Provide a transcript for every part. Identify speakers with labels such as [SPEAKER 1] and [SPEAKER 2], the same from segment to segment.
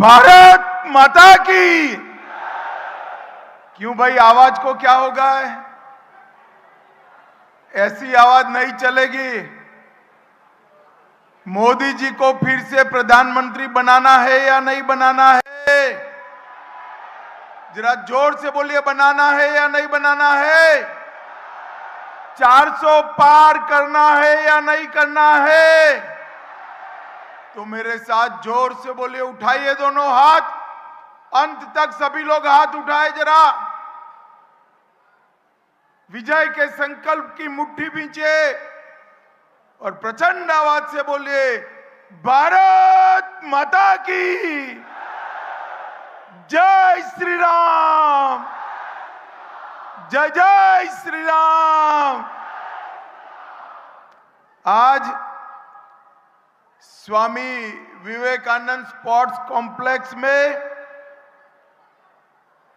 [SPEAKER 1] भारत माता की। क्यों भाई, आवाज को क्या होगा? ऐसी आवाज नहीं चलेगी। मोदी जी को फिर से प्रधानमंत्री बनाना है या नहीं बनाना है? जरा जोर से बोलिए, बनाना है या नहीं बनाना है? 400 पार करना है या नहीं करना है? तो मेरे साथ जोर से बोलिए, उठाइए दोनों हाथ, अंत तक सभी लोग हाथ उठाए जरा। विजय के संकल्प की मुट्ठी भींचे और प्रचंड आवाज से बोलिए, भारत माता की जय श्री राम, जय जय श्री राम। आज स्वामी विवेकानंद स्पोर्ट्स कॉम्प्लेक्स में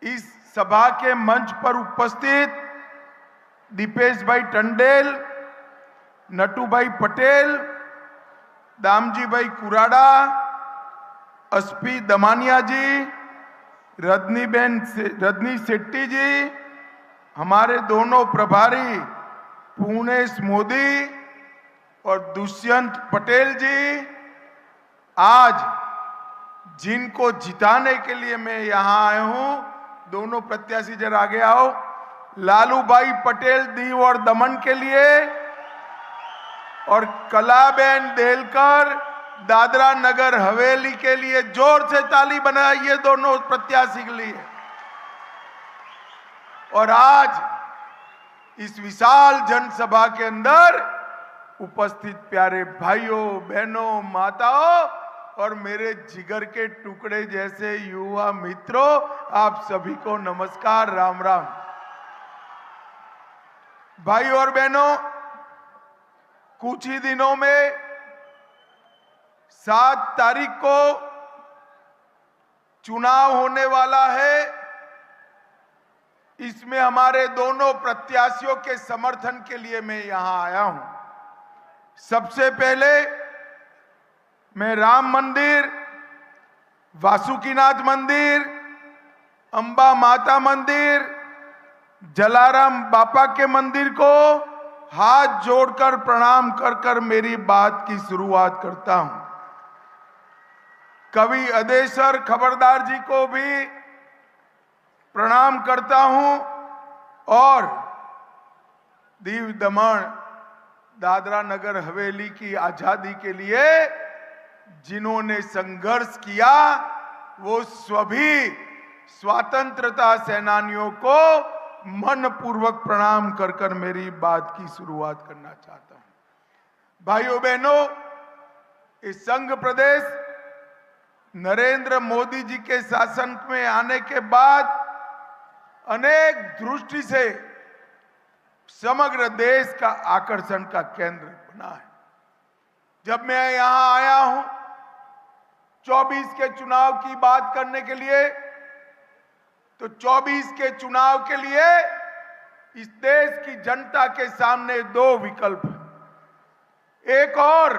[SPEAKER 1] इस सभा के मंच पर उपस्थित दीपेश भाई टंडेल, नटू भाई पटेल, दामजी भाई कुराड़ा, एसपी दमानिया जी, रजनी शेट्टी जी, हमारे दोनों प्रभारी पूर्णेश मोदी और दुष्यंत पटेल जी, आज जिनको जिताने के लिए मैं यहां आया हूं, दोनों प्रत्याशी जरा आगे आओ। लालू भाई पटेल दीव और दमन के लिए और कलाबेन देलकर दादरा नगर हवेली के लिए जोर से ताली बनाइए दोनों प्रत्याशी के लिए। और आज इस विशाल जनसभा के अंदर उपस्थित प्यारे भाइयों, बहनों, माताओं और मेरे जिगर के टुकड़े जैसे युवा मित्रों, आप सभी को नमस्कार, राम राम। भाई और बहनों, कुछ ही दिनों में 7 तारीख को चुनाव होने वाला है। इसमें हमारे दोनों प्रत्याशियों के समर्थन के लिए मैं यहां आया हूं। सबसे पहले मैं राम मंदिर, वासुकीनाथ मंदिर, अंबा माता मंदिर, जलाराम बापा के मंदिर को हाथ जोड़कर प्रणाम कर कर मेरी बात की शुरुआत करता हूं। कवि अदेसर खबरदार जी को भी प्रणाम करता हूं और दीव दमन दादरा नगर हवेली की आजादी के लिए जिन्होंने संघर्ष किया, वो सभी स्वतंत्रता सेनानियों को मन पूर्वक प्रणाम कर कर मेरी बात की शुरुआत करना चाहता हूं। भाइयों बहनों, इस संघ प्रदेश नरेंद्र मोदी जी के शासन में आने के बाद अनेक दृष्टि से समग्र देश का आकर्षण का केंद्र बना है। जब मैं यहां आया हूं 24 के चुनाव की बात करने के लिए, तो 24 के चुनाव के लिए इस देश की जनता के सामने 2 विकल्प हैं। एक और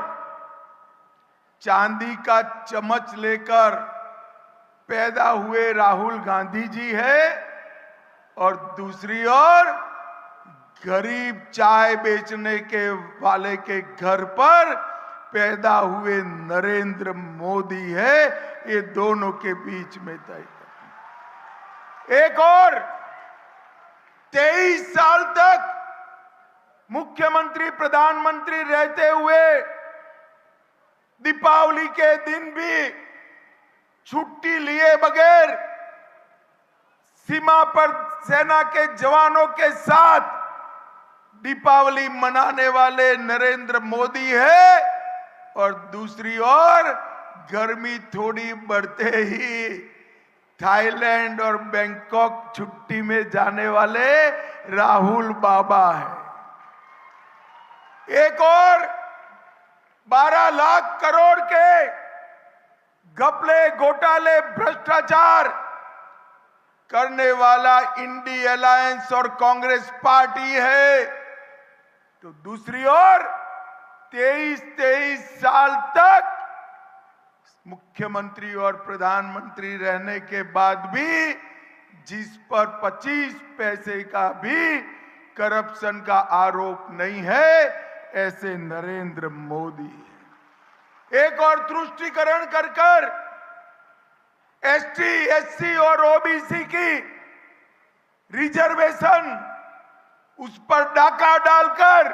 [SPEAKER 1] चांदी का चम्मच लेकर पैदा हुए राहुल गांधी जी है और दूसरी ओर गरीब चाय बेचने के वाले के घर पर पैदा हुए नरेंद्र मोदी है। ये दोनों के बीच में तय करना। एक और 23 साल तक मुख्यमंत्री प्रधानमंत्री रहते हुए दीपावली के दिन भी छुट्टी लिए बगैर सीमा पर सेना के जवानों के साथ दीपावली मनाने वाले नरेंद्र मोदी है और दूसरी ओर गर्मी थोड़ी बढ़ते ही थाईलैंड और बैंकॉक छुट्टी में जाने वाले राहुल बाबा है। एक और 12 लाख करोड़ के घपले, घोटाले, भ्रष्टाचार करने वाला इंडी अलायंस और कांग्रेस पार्टी है। तो दूसरी ओर 23 साल तक मुख्यमंत्री और प्रधानमंत्री रहने के बाद भी जिस पर 25 पैसे का भी करप्शन का आरोप नहीं है, ऐसे नरेंद्र मोदी है। एक और तुष्टीकरण कर एसटी, एससी और ओबीसी की रिजर्वेशन उस पर डाका डालकर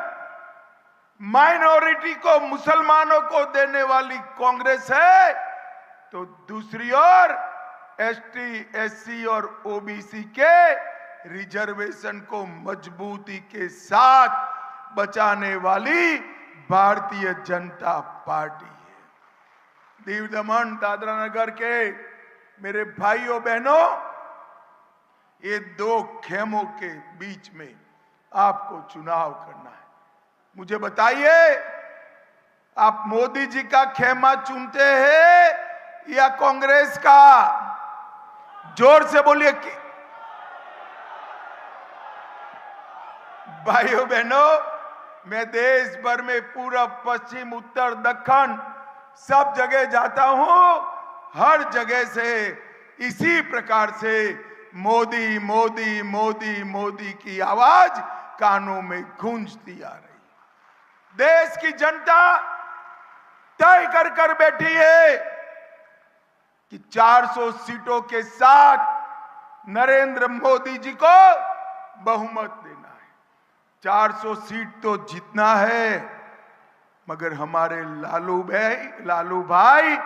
[SPEAKER 1] माइनॉरिटी को, मुसलमानों को देने वाली कांग्रेस है, तो दूसरी ओर एसटी, एससी और ओबीसी के रिजर्वेशन को मजबूती के साथ बचाने वाली भारतीय जनता पार्टी है। दीव दमन दादरा नगर के मेरे भाइयों बहनों, ये दो खेमों के बीच में आपको चुनाव करना है। मुझे बताइए, आप मोदी जी का खेमा चुनते हैं या कांग्रेस का? जोर से बोलिए कि भाइयों बहनों, मैं देश भर में पूरब, पश्चिम, उत्तर, दक्षिण सब जगह जाता हूं। हर जगह से इसी प्रकार से मोदी मोदी मोदी मोदी की आवाज कानों में गूंजती आ रही। देश की जनता तय कर बैठी है कि 400 सीटों के साथ नरेंद्र मोदी जी को बहुमत देना है। 400 सीट तो जीतना है, मगर हमारे लालू भाई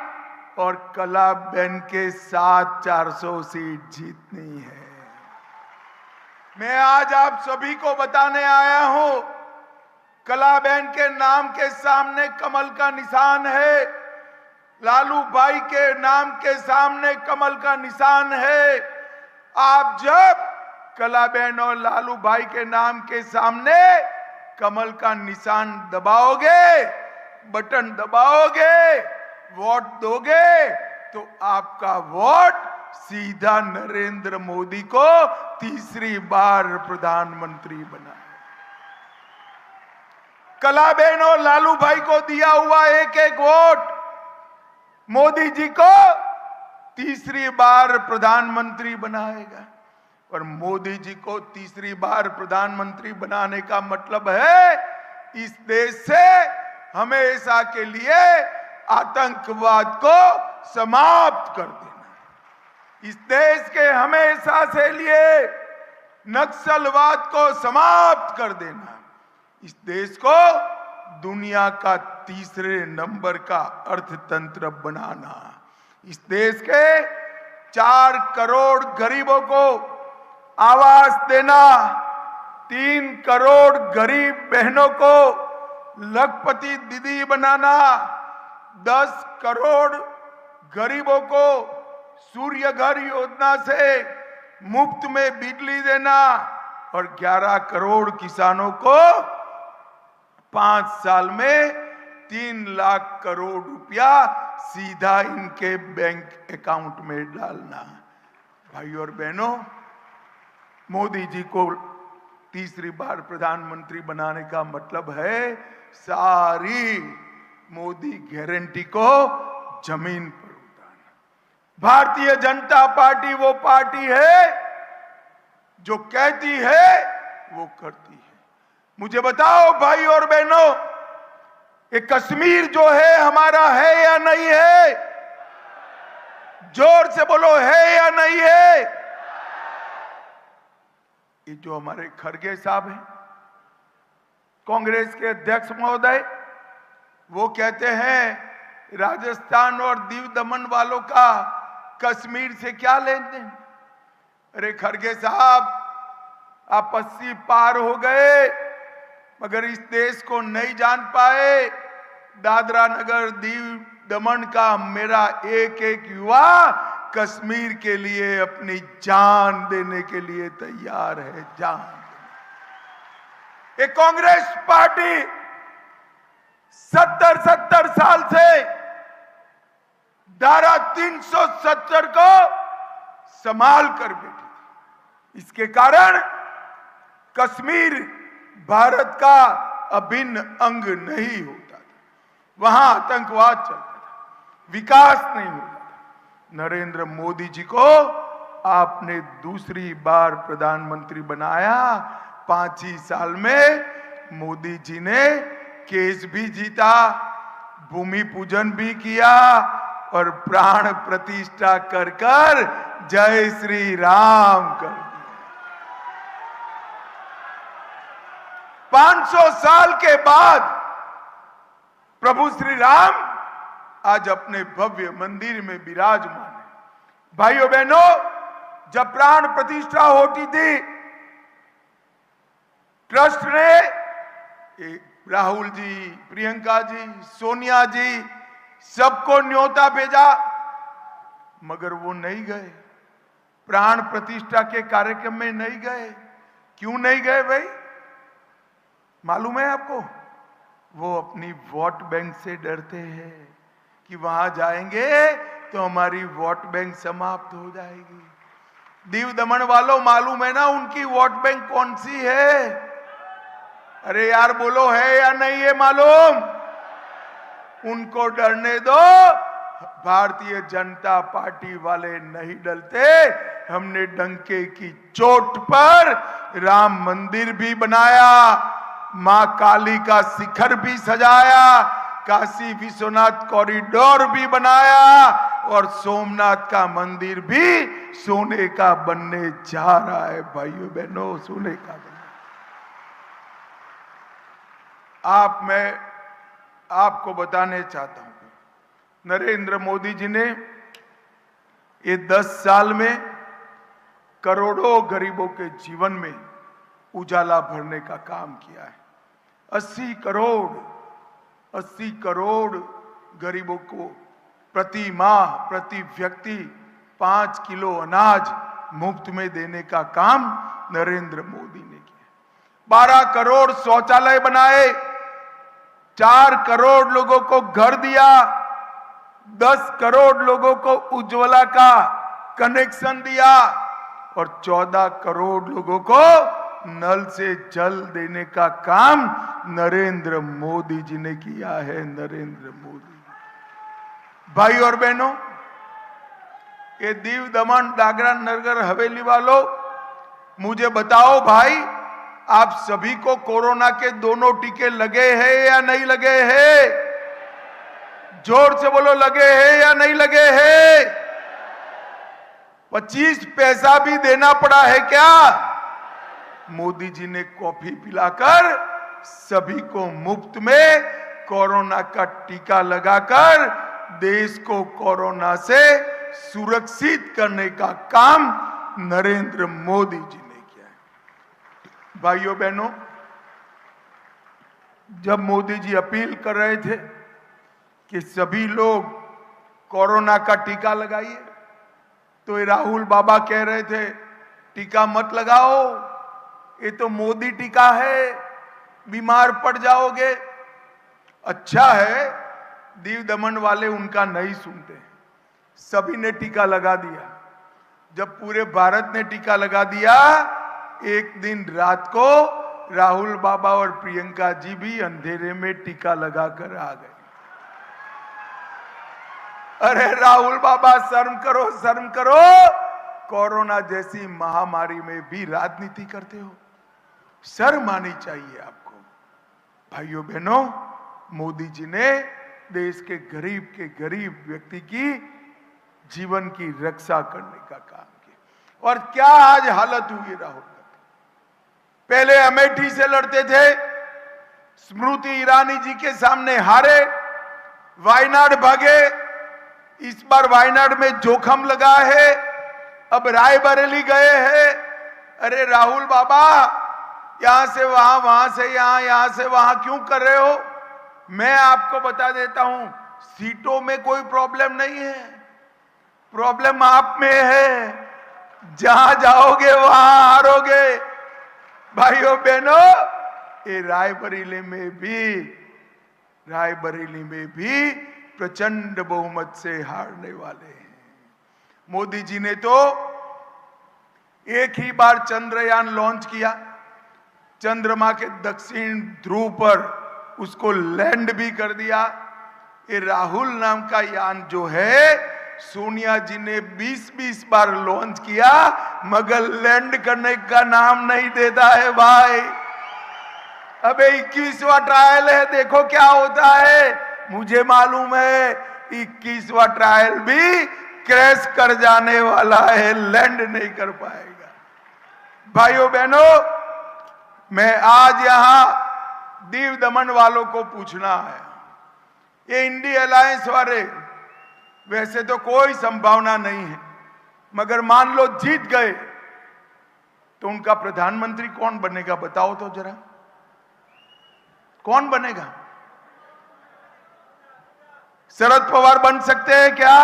[SPEAKER 1] और कलाबेन के साथ 400 सीट जीतनी है। मैं आज आप सभी को बताने आया हूं, कलाबेन के नाम के सामने कमल का निशान है, लालू भाई के नाम के सामने कमल का निशान है। आप जब कलाबेन और लालू भाई के नाम के सामने कमल का निशान दबाओगे, बटन दबाओगे, वोट दोगे, तो आपका वोट सीधा नरेंद्र मोदी को तीसरी बार प्रधानमंत्री बनाए। कलाबेन और लालू भाई को दिया हुआ एक एक वोट मोदी जी को तीसरी बार प्रधानमंत्री बनाएगा। और मोदी जी को तीसरी बार प्रधानमंत्री बनाने का मतलब है इस देश से हमेशा के लिए आतंकवाद को समाप्त कर देना, इस देश के हमेशा से लिए नक्सलवाद को समाप्त कर देना, इस देश को दुनिया का तीसरे नंबर का अर्थतंत्र बनाना, इस देश के 4 करोड़ गरीबों को आवास देना, 3 करोड़ गरीब बहनों को लखपति दीदी बनाना, 10 करोड़ गरीबों को सूर्य घर योजना से मुफ्त में बिजली देना और 11 करोड़ किसानों को 5 साल में 3 लाख करोड़ रुपया सीधा इनके बैंक अकाउंट में डालना। भाई और बहनों, मोदी जी को तीसरी बार प्रधानमंत्री बनाने का मतलब है सारी मोदी गारंटी को जमीन पर उतारना। भारतीय जनता पार्टी वो पार्टी है जो कहती है वो करती है। मुझे बताओ भाई और बहनों, ये कश्मीर जो है हमारा है या नहीं है? जोर से बोलो, है या नहीं है? ये जो हमारे खड़गे साहब हैं, कांग्रेस के अध्यक्ष महोदय, वो कहते हैं राजस्थान और दीव दमन वालों का कश्मीर से क्या लेन देन। अरे खड़गे साहब, आप 80 पार हो गए मगर इस देश को नहीं जान पाए। दादरा नगर दीव दमन का मेरा एक एक युवा कश्मीर के लिए अपनी जान देने के लिए तैयार है, जान। ये कांग्रेस पार्टी 70 साल से धारा 370 को संभाल कर बैठी। इसके कारण कश्मीर भारत का अभिन्न अंग नहीं होता था, वहां आतंकवाद चलता था। विकास नहीं होगा। नरेंद्र मोदी जी को आपने दूसरी बार प्रधानमंत्री बनाया। 5 ही साल में मोदी जी ने केस भी जीता, भूमि पूजन भी किया और प्राण प्रतिष्ठा कर कर जय श्री राम कर दिया। 500 साल के बाद प्रभु श्री राम आज अपने भव्य मंदिर में विराजमान है। भाइयों बहनों, जब प्राण प्रतिष्ठा होती थी, ट्रस्ट ने राहुल जी, प्रियंका जी, सोनिया जी सबको न्योता भेजा, मगर वो नहीं गए, प्राण प्रतिष्ठा के कार्यक्रम में नहीं गए। क्यों नहीं गए भाई? मालूम है आपको? वो अपनी वोट बैंक से डरते हैं कि वहां जाएंगे तो हमारी वोट बैंक समाप्त हो जाएगी। दीव दमन वालों, मालूम है ना उनकी वोट बैंक कौन सी है? अरे यार बोलो, है या नहीं है मालूम? उनको डरने दो। भारतीय जनता पार्टी वाले नहीं डरते। हमने डंके की चोट पर राम मंदिर भी बनाया, मां काली का शिखर भी सजाया, काशी विश्वनाथ कॉरिडोर भी बनाया और सोमनाथ का मंदिर भी सोने का बनने जा रहा है। भाइयों बहनों, सोने का बनने। मैं आपको बताने चाहता हूं, नरेंद्र मोदी जी ने ये 10 साल में करोड़ों गरीबों के जीवन में उजाला भरने का काम किया है। 80 करोड़ गरीबों को प्रति माह, प्रति व्यक्ति 5 किलो अनाज मुफ्त में देने का काम नरेंद्र मोदी ने किया। 12 करोड़ शौचालय बनाए, 4 करोड़ लोगों को घर दिया, 10 करोड़ लोगों को उज्ज्वला का कनेक्शन दिया और 14 करोड़ लोगों को नल से जल देने का काम नरेंद्र मोदी जी ने किया है। नरेंद्र मोदी। भाई और बहनों, ये दीव दमन दादरा नगर हवेली वालों, मुझे बताओ भाई, आप सभी को कोरोना के दोनों टीके लगे हैं या नहीं लगे हैं? जोर से बोलो, लगे हैं या नहीं लगे हैं? 25 पैसा भी देना पड़ा है क्या? मोदी जी ने कॉफी पिलाकर सभी को मुफ्त में कोरोना का टीका लगाकर देश को कोरोना से सुरक्षित करने का काम नरेंद्र मोदी जी ने किया है। भाइयों बहनों, जब मोदी जी अपील कर रहे थे कि सभी लोग कोरोना का टीका लगाइए, तो ये राहुल बाबा कह रहे थे टीका मत लगाओ, ये तो मोदी टीका है, बीमार पड़ जाओगे। अच्छा है, दीव दमन वाले उनका नहीं सुनते, सभी ने टीका लगा दिया। जब पूरे भारत ने टीका लगा दिया, एक दिन रात को राहुल बाबा और प्रियंका जी भी अंधेरे में टीका लगाकर आ गए। अरे राहुल बाबा, शर्म करो, शर्म करो, कोरोना जैसी महामारी में भी राजनीति करते हो, शर्म आनी चाहिए आपको। भाइयों बहनों, मोदी जी ने देश के गरीब व्यक्ति की जीवन की रक्षा करने का काम किया। और क्या आज हालत हुई राहुल गांधी? पहले अमेठी से लड़ते थे, स्मृति ईरानी जी के सामने हारे, वायनाड भागे, इस बार वायनाड में जोखम लगा है, अब रायबरेली गए हैं। अरे राहुल बाबा, यहां से वहां, वहां से यहां, यहां से वहां क्यों कर रहे हो? मैं आपको बता देता हूं, सीटों में कोई प्रॉब्लम नहीं है, प्रॉब्लम आप में है। जहां जाओगे वहां हारोगे। भाइयों बहनों, ये रायबरेली में भी प्रचंड बहुमत से हारने वाले हैं। मोदी जी ने तो एक ही बार चंद्रयान लॉन्च किया, चंद्रमा के दक्षिण ध्रुव पर उसको लैंड भी कर दिया। ये राहुल नाम का यान जो है, सोनिया जी ने 20-20 बार लॉन्च किया, मगर लैंड करने का नाम नहीं देता है भाई। अबे 21वां ट्रायल है, देखो क्या होता है। मुझे मालूम है 21वां ट्रायल भी क्रैश कर जाने वाला है, लैंड नहीं कर पाएगा। भाइयों बहनों, मैं आज यहां दीव दमन वालों को पूछना है, ये इंडी अलायंस वाले, वैसे तो कोई संभावना नहीं है, मगर मान लो जीत गए तो उनका प्रधानमंत्री कौन बनेगा बताओ तो जरा, कौन बनेगा? शरद पवार बन सकते हैं क्या?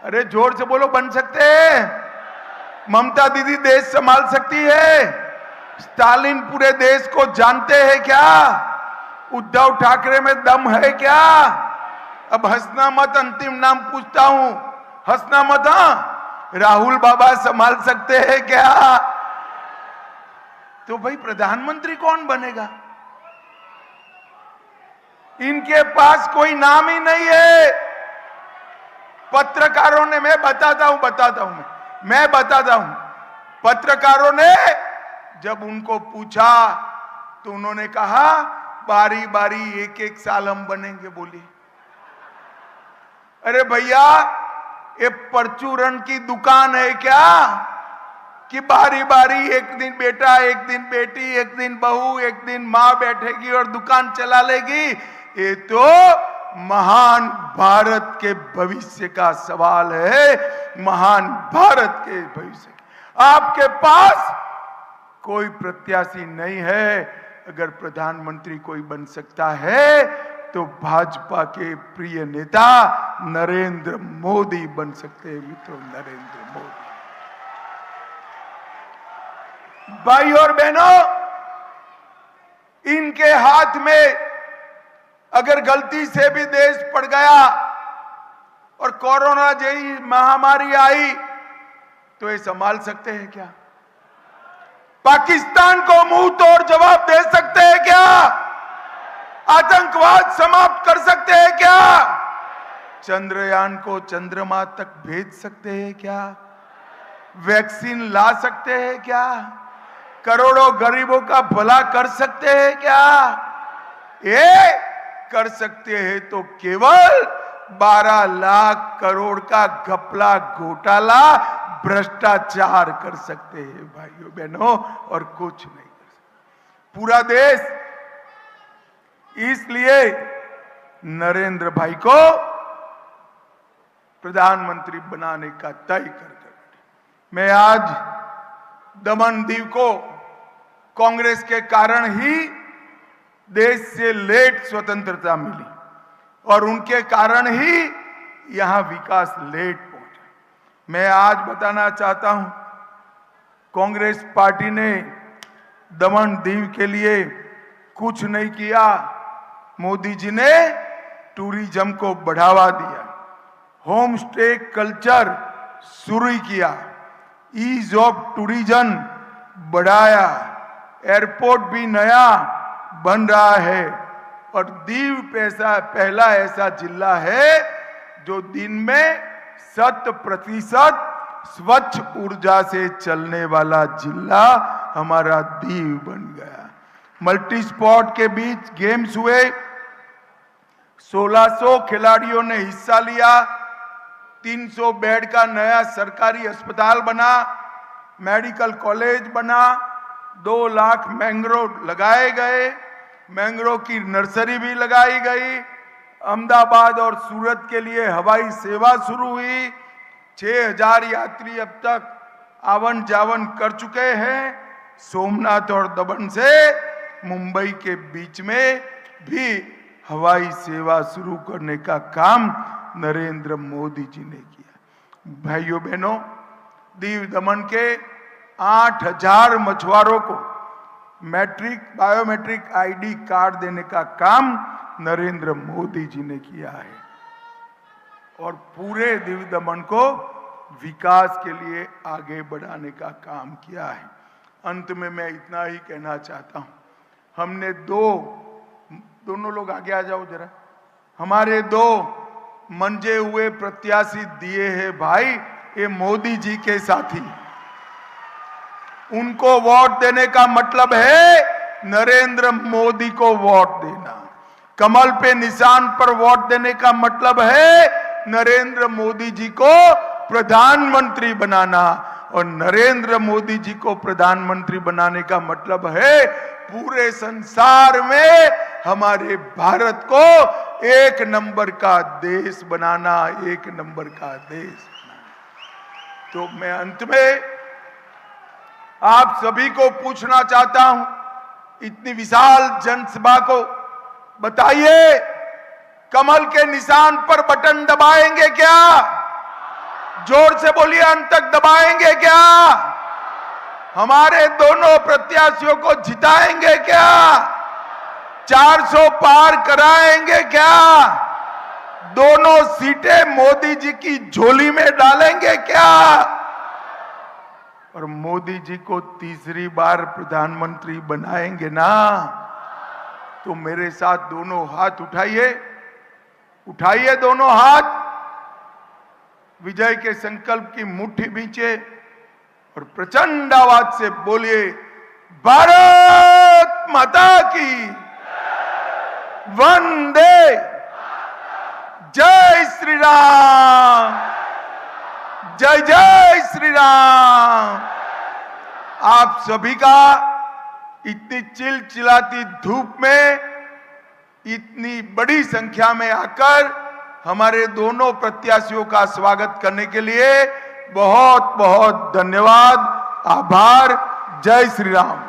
[SPEAKER 1] अरे जोर से बोलो, बन सकते हैं? ममता दीदी देश संभाल सकती है? स्टालिन पूरे देश को जानते हैं क्या? उद्धव ठाकरे में दम है क्या? अब हंसना मत, अंतिम नाम पूछता हूं, हंसना मत। हाँ, राहुल बाबा संभाल सकते हैं क्या? तो भाई प्रधानमंत्री कौन बनेगा? इनके पास कोई नाम ही नहीं है। पत्रकारों ने, मैं बताता हूं पत्रकारों ने जब उनको पूछा तो उन्होंने कहा बारी बारी एक एक साल हम बनेंगे। बोली अरे भैया, ये परचूरन की दुकान है क्या कि बारी बारी एक दिन बेटा, एक दिन बेटी, एक दिन बहू, एक दिन मां बैठेगी और दुकान चला लेगी? ये तो महान भारत के भविष्य का सवाल है, महान भारत के भविष्य। आपके पास कोई प्रत्याशी नहीं है। अगर प्रधानमंत्री कोई बन सकता है तो भाजपा के प्रिय नेता नरेंद्र मोदी बन सकते हैं मित्रों, नरेंद्र मोदी। भाई और बहनों, इनके हाथ में अगर गलती से भी देश पड़ गया और कोरोना जैसी महामारी आई तो ये संभाल सकते हैं क्या? पाकिस्तान को मुंह तोड़ जवाब दे सकते हैं क्या? आतंकवाद समाप्त कर सकते हैं क्या? चंद्रयान को चंद्रमा तक भेज सकते हैं क्या? वैक्सीन ला सकते हैं क्या? करोड़ों गरीबों का भला कर सकते हैं क्या? ये कर सकते हैं तो केवल 12 लाख करोड़ का घपला घोटाला भ्रष्टाचार कर सकते हैं भाइयों बहनों, और कुछ नहीं कर सकते पूरा देश। इसलिए नरेंद्र भाई को प्रधानमंत्री बनाने का तय कर बैठे। मैं आज दमन दीव को कांग्रेस के कारण ही देश से लेट स्वतंत्रता मिली और उनके कारण ही यहां विकास लेट पहुंचा। मैं आज बताना चाहता हूं, कांग्रेस पार्टी ने दमन दीव के लिए कुछ नहीं किया। मोदी जी ने टूरिज्म को बढ़ावा दिया, होम स्टे कल्चर शुरू किया, ईज ऑफ टूरिज्म बढ़ाया, एयरपोर्ट भी नया बन रहा है और दीव पहला ऐसा जिला है जो दिन में 100% स्वच्छ ऊर्जा से चलने वाला जिला हमारा दीव बन गया। मल्टी स्पोर्ट के बीच गेम्स हुए, 1600 खिलाड़ियों ने हिस्सा लिया, 300 बेड का नया सरकारी अस्पताल बना, मेडिकल कॉलेज बना, 2 लाख मैंग्रोव लगाए गए, मैंग्रोव की नर्सरी भी लगाई गई। अहमदाबाद और सूरत के लिए हवाई सेवा शुरू हुई। 6000 यात्री अब तक आवन जावन कर चुके हैं। सोमनाथ और दमन से मुंबई के बीच में भी हवाई सेवा शुरू करने का काम नरेंद्र मोदी जी ने किया। भाइयों बहनों, दीव दमन के 8000 मछुआरों को बायोमेट्रिक आईडी कार्ड देने का काम नरेंद्र मोदी जी ने किया है और पूरे दीव दमन को विकास के लिए आगे बढ़ाने का काम किया है। अंत में मैं इतना ही कहना चाहता हूं, हमने दोनों लोग आगे आ जाओ जरा, हमारे दो मंजे हुए प्रत्याशी दिए हैं भाई, ये मोदी जी के साथी। उनको वोट देने का मतलब है नरेंद्र मोदी को वोट देना। कमल पे निशान पर वोट देने का मतलब है नरेंद्र मोदी जी को प्रधानमंत्री बनाना, और नरेंद्र मोदी जी को प्रधानमंत्री बनाने का मतलब है पूरे संसार में हमारे भारत को एक नंबर का देश बनाना, एक नंबर का देश बनाना। तो मैं अंत में आप सभी को पूछना चाहता हूं, इतनी विशाल जनसभा को बताइए, कमल के निशान पर बटन दबाएंगे क्या? जोर से बोलिए, अंत तक दबाएंगे क्या? हमारे दोनों प्रत्याशियों को जिताएंगे क्या? 400 पार कराएंगे क्या? दोनों सीटें मोदी जी की झोली में डालेंगे क्या? और मोदी जी को तीसरी बार प्रधानमंत्री बनाएंगे ना? तो मेरे साथ दोनों हाथ उठाइए, उठाइए दोनों हाथ, विजय के संकल्प की मुट्ठी बींचे और प्रचंड आवाज से बोलिए, भारत माता की वंदे, जय श्री राम, जय जय श्री राम। आप सभी का इतनी चिलचिलाती धूप में इतनी बड़ी संख्या में आकर हमारे दोनों प्रत्याशियों का स्वागत करने के लिए बहुत बहुत धन्यवाद, आभार। जय श्री राम।